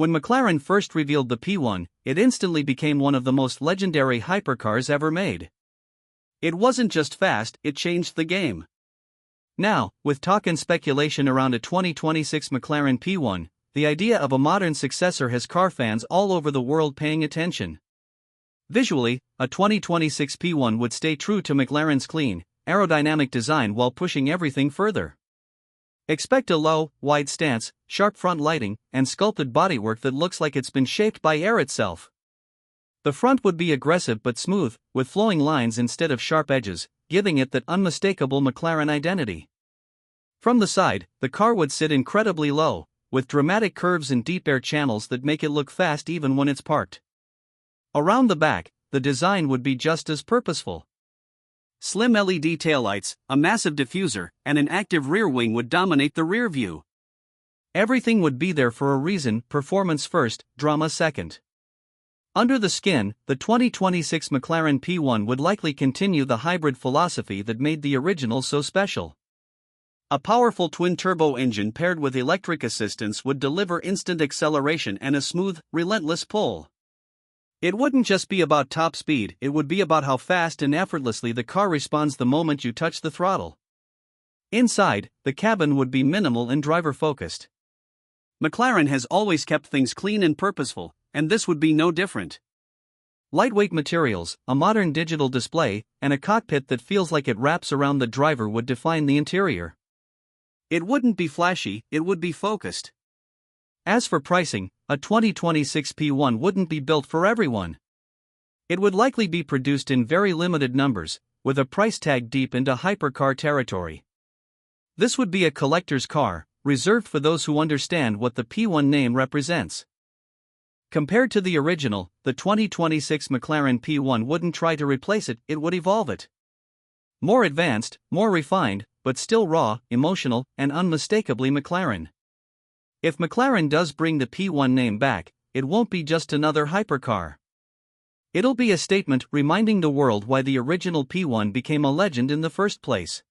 When McLaren first revealed the P1, it instantly became one of the most legendary hypercars ever made. It wasn't just fast, it changed the game. Now, with talk and speculation around a 2026 McLaren P1, the idea of a modern successor has car fans all over the world paying attention. Visually, a 2026 P1 would stay true to McLaren's clean, aerodynamic design while pushing everything further. Expect a low, wide stance, sharp front lighting, and sculpted bodywork that looks like it's been shaped by air itself. The front would be aggressive but smooth, with flowing lines instead of sharp edges, giving it that unmistakable McLaren identity. From the side, the car would sit incredibly low, with dramatic curves and deep air channels that make it look fast even when it's parked. Around the back, the design would be just as purposeful. Slim LED taillights, a massive diffuser, and an active rear wing would dominate the rear view. Everything would be there for a reason: performance first, drama second. Under the skin, the 2026 McLaren P1 would likely continue the hybrid philosophy that made the original so special. A powerful twin-turbo engine paired with electric assistance would deliver instant acceleration and a smooth, relentless pull. It wouldn't just be about top speed, it would be about how fast and effortlessly the car responds the moment you touch the throttle. Inside, the cabin would be minimal and driver-focused. McLaren has always kept things clean and purposeful, and this would be no different. Lightweight materials, a modern digital display, and a cockpit that feels like it wraps around the driver would define the interior. It wouldn't be flashy, it would be focused. As for pricing, a 2026 P1 wouldn't be built for everyone. It would likely be produced in very limited numbers, with a price tag deep into hypercar territory. This would be a collector's car, reserved for those who understand what the P1 name represents. Compared to the original, the 2026 McLaren P1 wouldn't try to replace it, it would evolve it. More advanced, more refined, but still raw, emotional, and unmistakably McLaren. If McLaren does bring the P1 name back, it won't be just another hypercar. It'll be a statement reminding the world why the original P1 became a legend in the first place.